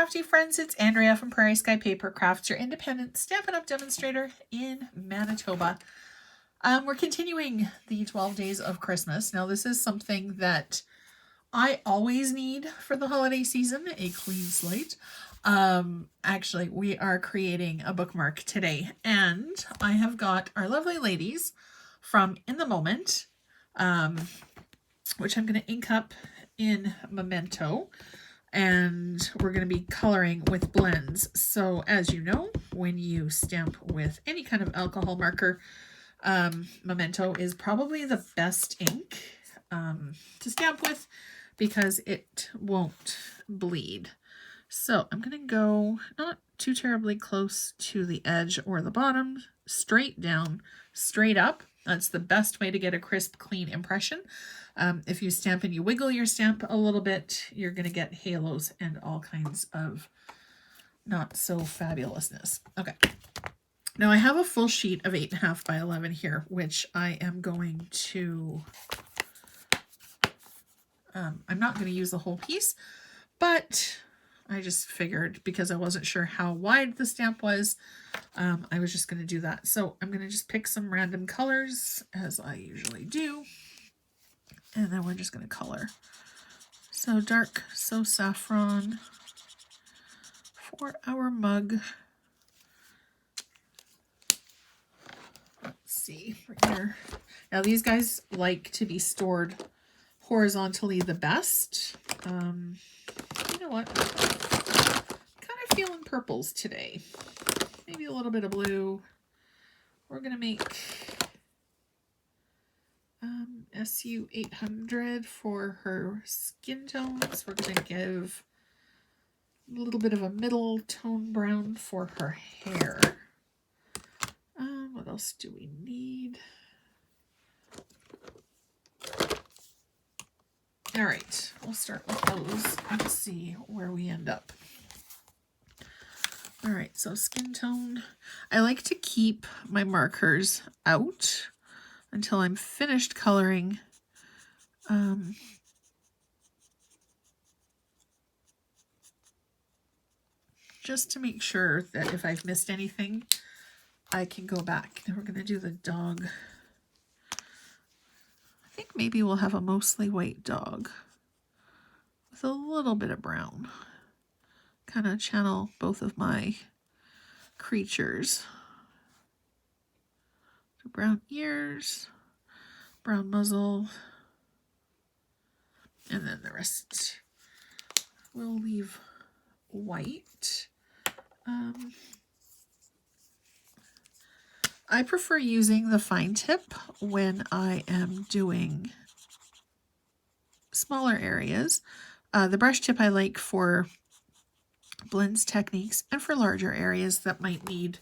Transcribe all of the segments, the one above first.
crafty friends, it's Andrea from Prairie Sky Paper Crafts, your independent Stampin' Up! Demonstrator in Manitoba. We're continuing the 12 days of Christmas. Now this is something that I always need for the holiday season, a clean slate. Actually, we are creating a bookmark today, and I have got our lovely ladies from In the Moment, which I'm going to ink up in Memento. And we're going to be coloring with blends. So as you know, when you stamp with any kind of alcohol marker, Memento is probably the best ink to stamp with because it won't bleed. So I'm going to go not too terribly close to the edge or the bottom, straight down, straight up. That's the best way to get a crisp, clean impression. If you stamp and you wiggle your stamp a little bit, you're going to get halos and all kinds of not so fabulousness. Okay. Now I have a full sheet of 8.5 by 11 here, which I am going to, I'm not going to use the whole piece, but I just figured because I wasn't sure how wide the stamp was, I was just going to do that. So I'm going to just pick some random colors as I usually do. And then we're just going to color. So dark, so saffron for our mug. Let's see, right here. Now these guys like to be stored horizontally the best. You know what? Kind of feeling purples today. Maybe a little bit of blue. We're going to make SU 800 for her skin tones. We're going to give a little bit of a middle tone brown for her hair. What else do we need? All right, we'll start with those and see where we end up. All right, so skin tone. I like to keep my markers out until I'm finished coloring. Just to make sure that if I've missed anything, I can go back. Now we're going to do the dog. I think maybe we'll have a mostly white dog with a little bit of brown. Kind of channel both of my creatures. So brown ears, brown muzzle, and then the rest we'll leave white. I prefer using the fine tip when I am doing smaller areas. The brush tip I like for blends techniques and for larger areas that might need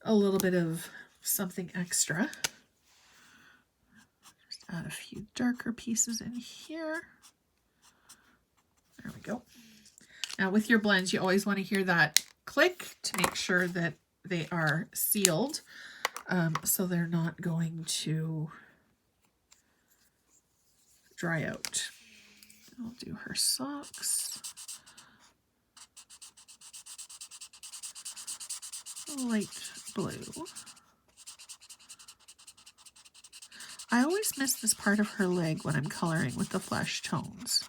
a little bit of something extra. Just add a few darker pieces in here. There we go. Now with your blends, you always want to hear that click to make sure that they are sealed, so they're not going to dry out. I'll do her socks. Light blue. I always miss this part of her leg when I'm coloring with the flesh tones.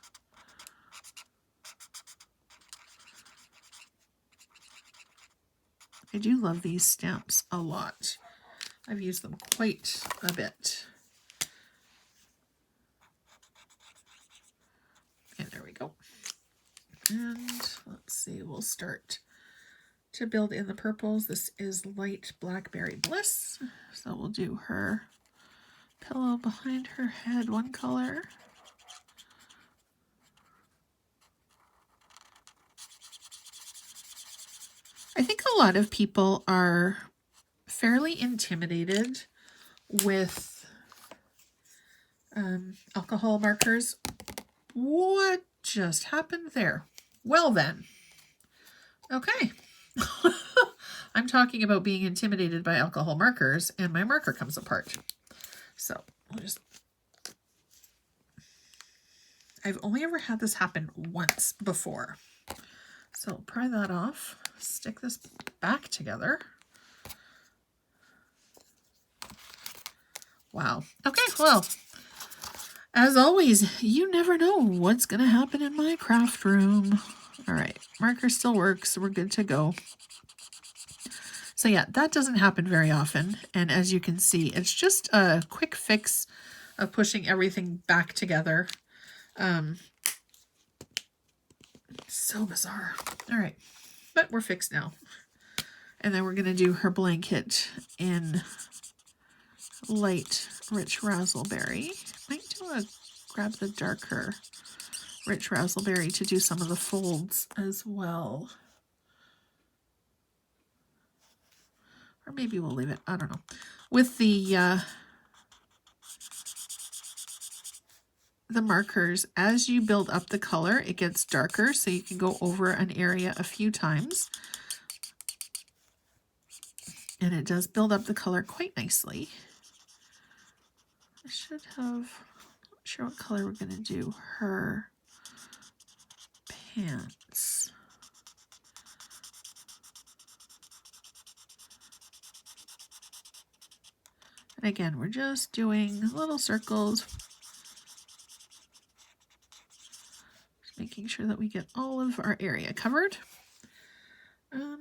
I do love these stamps a lot. I've used them quite a bit. And there we go. And let's see, we'll start to build in the purples. This is Light Blackberry Bliss. So we'll do her pillow behind her head, one color. I think a lot of people are fairly intimidated with alcohol markers. What just happened there? Well then, okay. I'm talking about being intimidated by alcohol markers and my marker comes apart. So I've only ever had this happen once before. So pry that off, stick this back together. Wow. Okay, well, as always, you never know what's going to happen in my craft room. All right, marker still works. We're good to go. So yeah, that doesn't happen very often. And as you can see, it's just a quick fix of pushing everything back together. So bizarre. All right, but we're fixed now. And then we're going to do her blanket in light rich razzleberry. Might do grab the darker rich razzleberry to do some of the folds as well. Or maybe we'll leave it, I don't know. With the markers, as you build up the color, it gets darker, so you can go over an area a few times. And it does build up the color quite nicely. I should have, not sure what color we're going to do her pants. And again, we're just doing little circles, just making sure that we get all of our area covered. What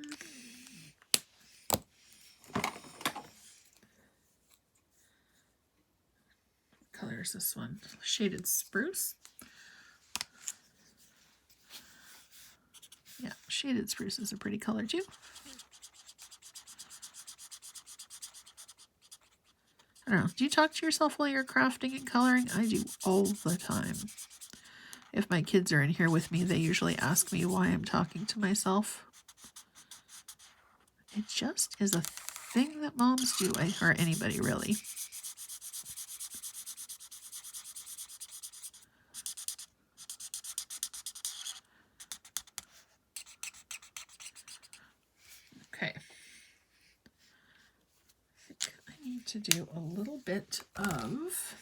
color is this one? Shaded spruce. Yeah, shaded spruce is a pretty color too. I don't know. Do you talk to yourself while you're crafting and coloring? I do all the time. If my kids are in here with me, they usually ask me why I'm talking to myself. It just is a thing that moms do, or anybody really. Okay. I think I need to do a little bit of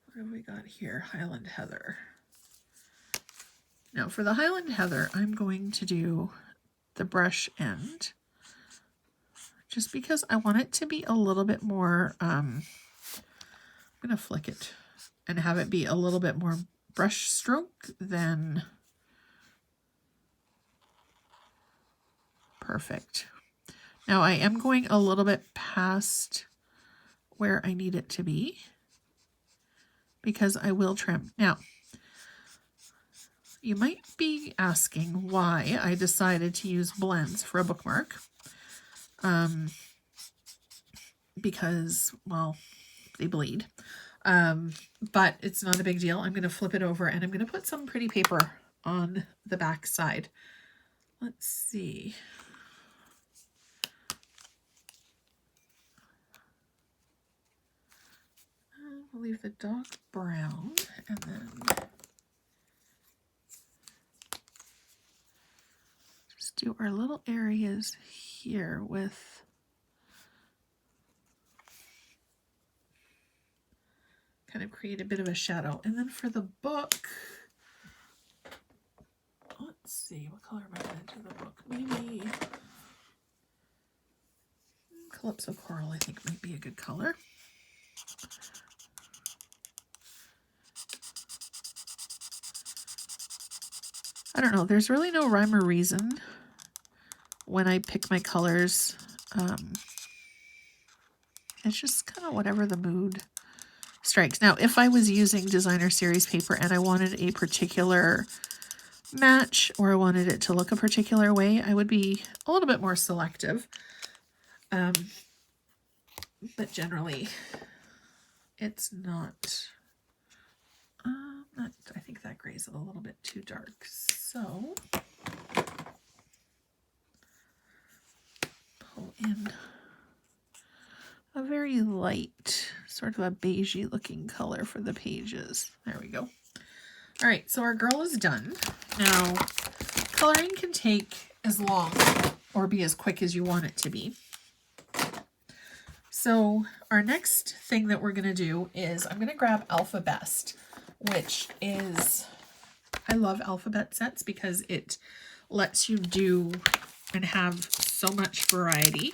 what have we got here? Highland Heather. Now for the Highland Heather, I'm going to do the brush end, just because I want it to be a little bit more, I'm going to flick it and have it be a little bit more brush stroke than perfect. Now I am going a little bit past where I need it to be, because I will trim. Now, you might be asking why I decided to use blends for a bookmark. Because, well, they bleed. But it's not a big deal. I'm going to flip it over and I'm going to put some pretty paper on the back side. Let's see. We'll leave the dark brown and then just do our little areas here with kind of create a bit of a shadow. And then for the book, let's see, what color am I going to do the book? Maybe Calypso Coral, I think, might be a good color. I don't know. There's really no rhyme or reason when I pick my colors. It's just kind of whatever the mood strikes. Now, if I was using designer series paper and I wanted a particular match or I wanted it to look a particular way, I would be a little bit more selective. But generally, it's not... I think that gray's a little bit too dark. So, pull in a very light, sort of a beigey looking color for the pages. There we go. All right, so our girl is done. Now, coloring can take as long or be as quick as you want it to be. So our next thing that we're going to do is I'm going to grab Alpha Best, which is, I love alphabet sets because it lets you do and have so much variety.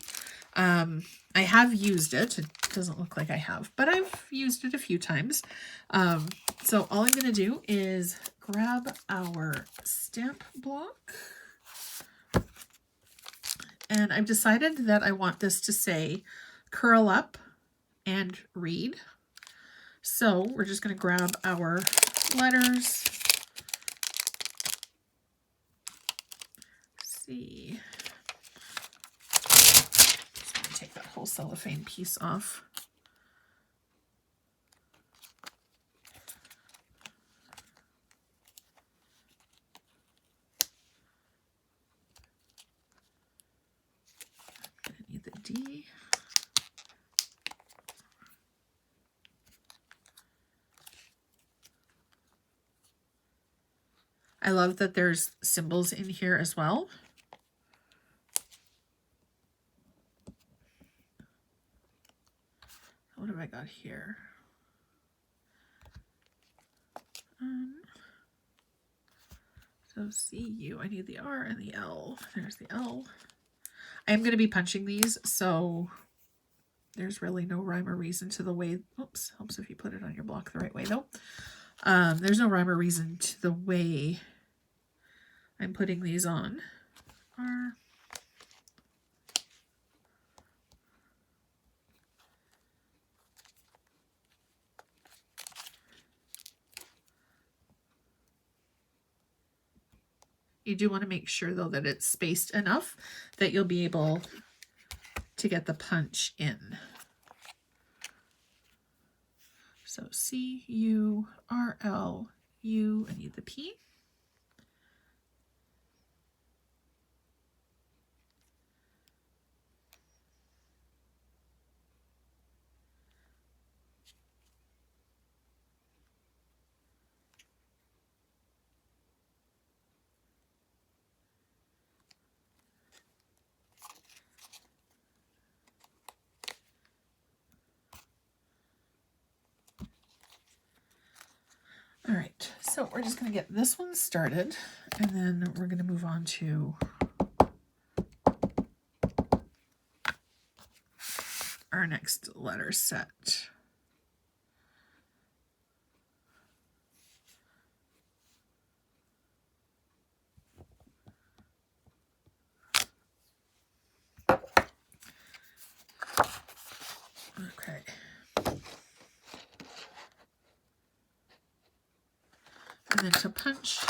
I have used it. It doesn't look like I have, but I've used it a few times. So all I'm going to do is grab our stamp block. And I've decided that I want this to say curl up and read. So we're just going to grab our letters. Let's see. Just going to take that whole cellophane piece off. I'm going to need the D. I love that there's symbols in here as well. What have I got here? So C-U, I need the R and the L. There's the L. I am going to be punching these, so there's really no rhyme or reason to the way, oops, helps if you put it on your block the right way though. There's no rhyme or reason to the way I'm putting these on. R. You do want to make sure though that it's spaced enough that you'll be able to get the punch in. So C-U-R-L-U, I need the P. All right, so we're just going to get this one started, and then we're going to move on to our next letter set. Okay. And then to punch,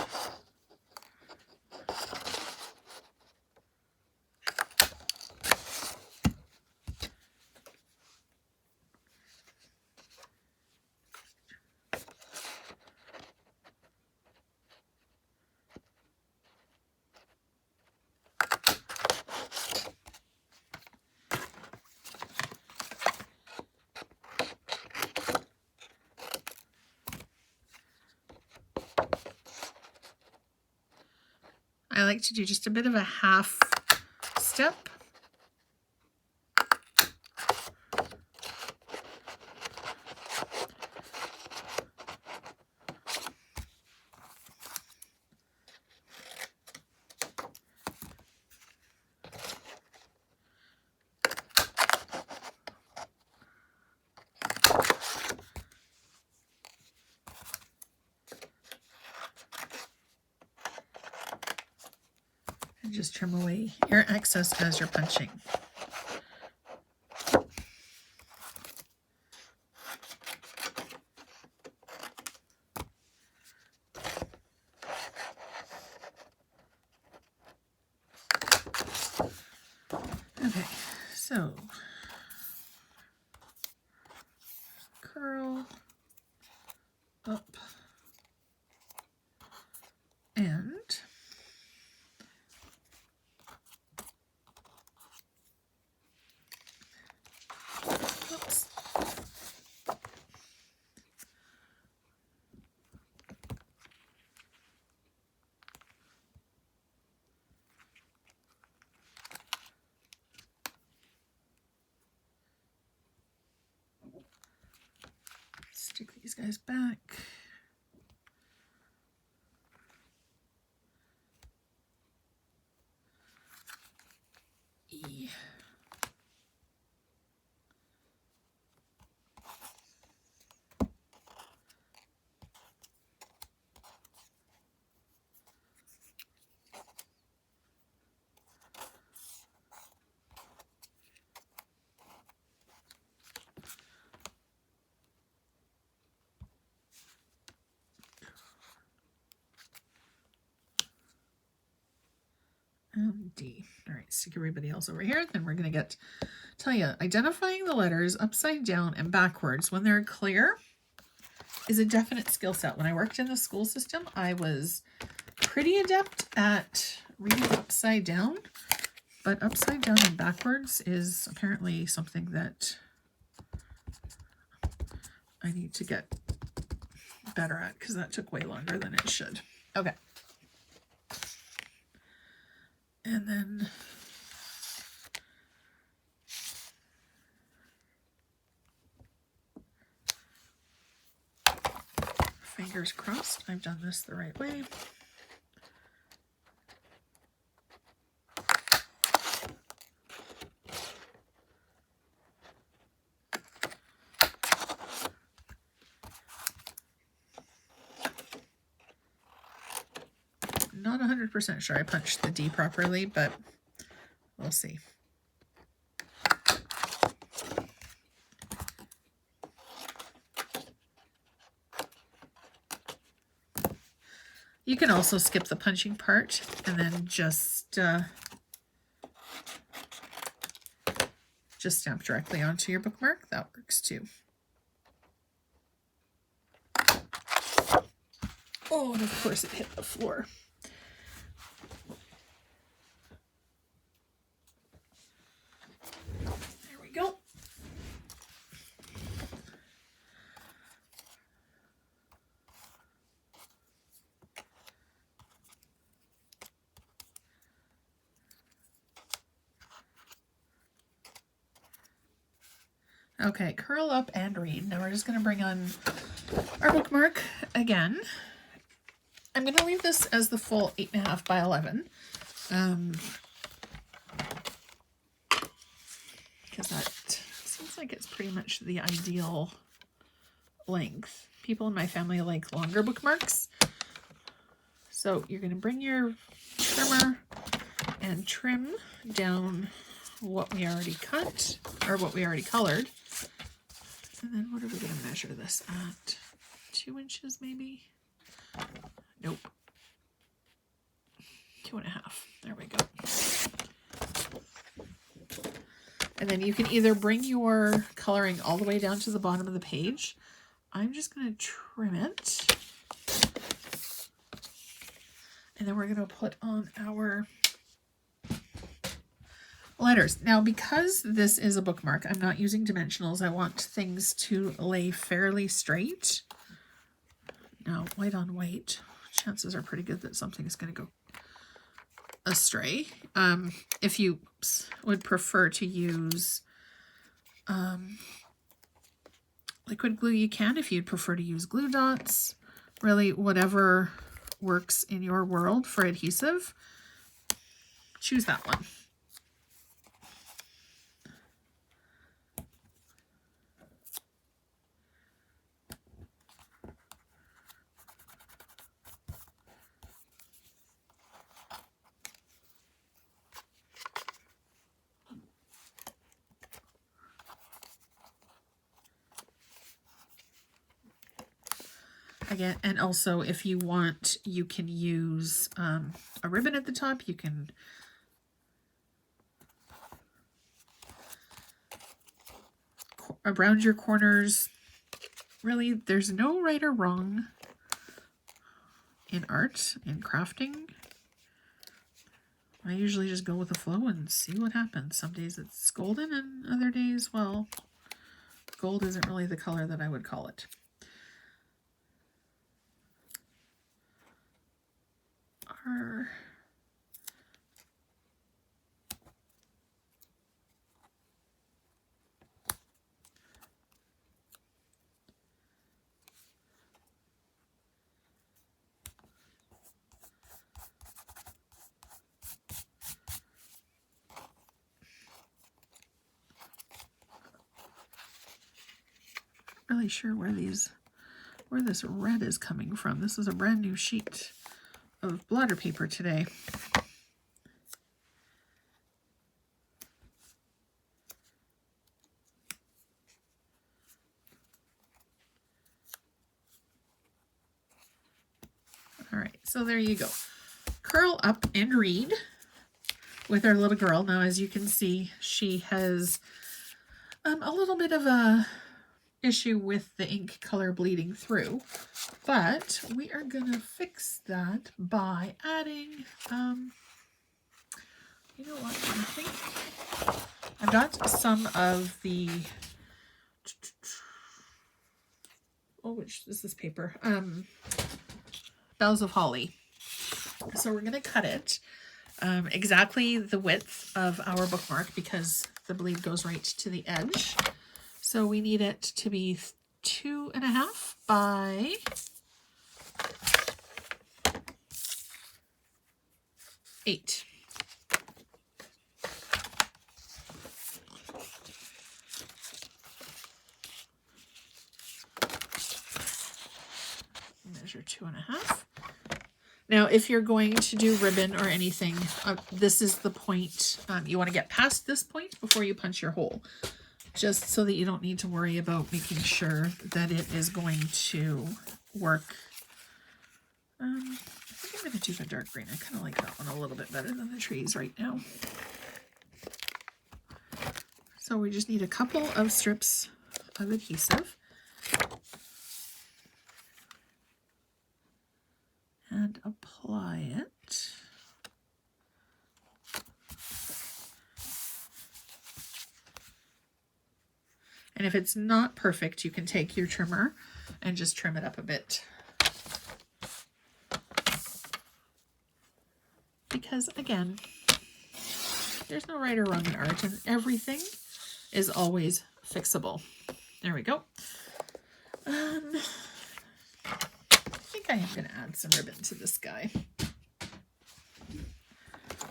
I like to do just a bit of a half step. And just trim away your excess as you're punching. Okay, so curl up and oops. Stick these guys back. D. All right, stick everybody else over here. Then we're going to tell you, identifying the letters upside down and backwards when they're clear is a definite skill set. When I worked in the school system, I was pretty adept at reading upside down, but upside down and backwards is apparently something that I need to get better at because that took way longer than it should. Okay. And then fingers crossed I've done this the right way. Not 100% sure I punched the D properly, but we'll see. You can also skip the punching part and then just stamp directly onto your bookmark. That works too. Oh, and of course it hit the floor. There we go. Okay, curl up and read. Now we're just going to bring on our bookmark again. I'm going to leave this as the full 8.5 by 11. Because that seems like it's pretty much the ideal length. People in my family like longer bookmarks. So you're going to bring your trimmer and trim down what we already cut, or what we already colored. And then what are we going to measure this at? 2 inches maybe? Nope. 2.5. There we go. And then you can either bring your coloring all the way down to the bottom of the page. I'm just going to trim it. And then we're going to put on our letters. Now, because this is a bookmark, I'm not using dimensionals. I want things to lay fairly straight. Now, white on white, chances are pretty good that something is going to go astray. If you would prefer to use liquid glue, you can. If you'd prefer to use glue dots, really whatever works in your world for adhesive, choose that one. Again, and also if you want, you can use a ribbon at the top. You can around your corners. Really, there's no right or wrong in art, in crafting. I usually just go with the flow and see what happens. Some days it's golden, and other days, well, gold isn't really the color that I would call it. Really sure where this red is coming from. This is a brand new sheet of blotter paper today. All right, so there you go. Curl up and read. with our little girl. Now, as you can see, she has a little bit of a issue with the ink color bleeding through, but we are gonna fix that by adding you know what, I think I've got some of the which is this paper, Boughs of Holly. So we're gonna cut it exactly the width of our bookmark because the bleed goes right to the edge. So we need it to be 2.5 by 8. Measure 2.5. Now, if you're going to do ribbon or anything, this is the point. You want to get past this point before you punch your hole, just so that you don't need to worry about making sure that it is going to work. I think I'm going to do the dark green. I kind of like that one a little bit better than the trees right now. So we just need a couple of strips of adhesive. And apply it. And if it's not perfect, you can take your trimmer and just trim it up a bit. Because again, there's no right or wrong in art, and everything is always fixable. There we go. I think I am going to add some ribbon to this guy.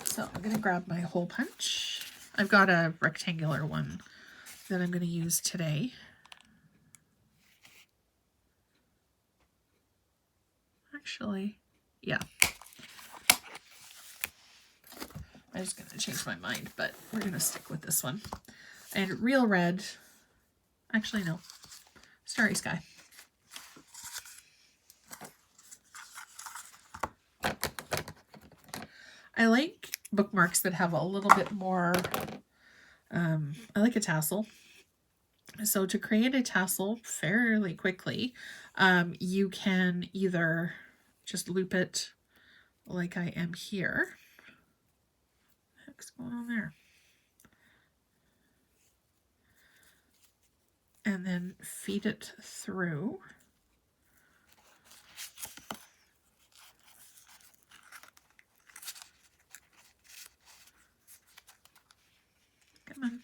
So I'm going to grab my hole punch. I've got a rectangular one that I'm going to use today. Actually, yeah. I was going to change my mind, but we're going to stick with this one. And real red, actually no, Starry Sky. I like bookmarks that have a little bit more, I like a tassel. So to create a tassel fairly quickly, you can either just loop it like I am here. What the heck's going on there? And then feed it through. Come on.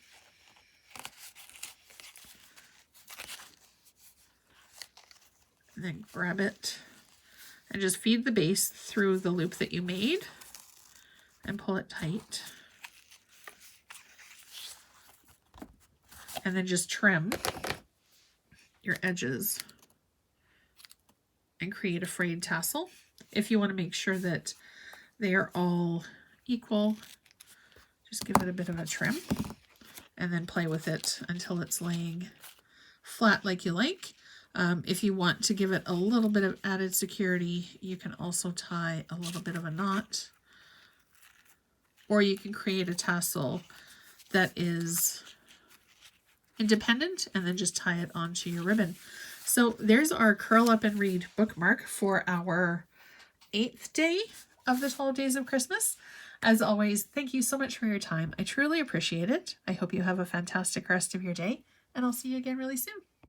And then grab it and just feed the base through the loop that you made and pull it tight. And then just trim your edges and create a frayed tassel. If you want to make sure that they are all equal, just give it a bit of a trim and then play with it until it's laying flat like you like. If you want to give it a little bit of added security, you can also tie a little bit of a knot, or you can create a tassel that is independent and then just tie it onto your ribbon. So there's our Curl Up and Read bookmark for our 8th day of the 12 days of Christmas. As always, thank you so much for your time. I truly appreciate it. I hope you have a fantastic rest of your day, and I'll see you again really soon.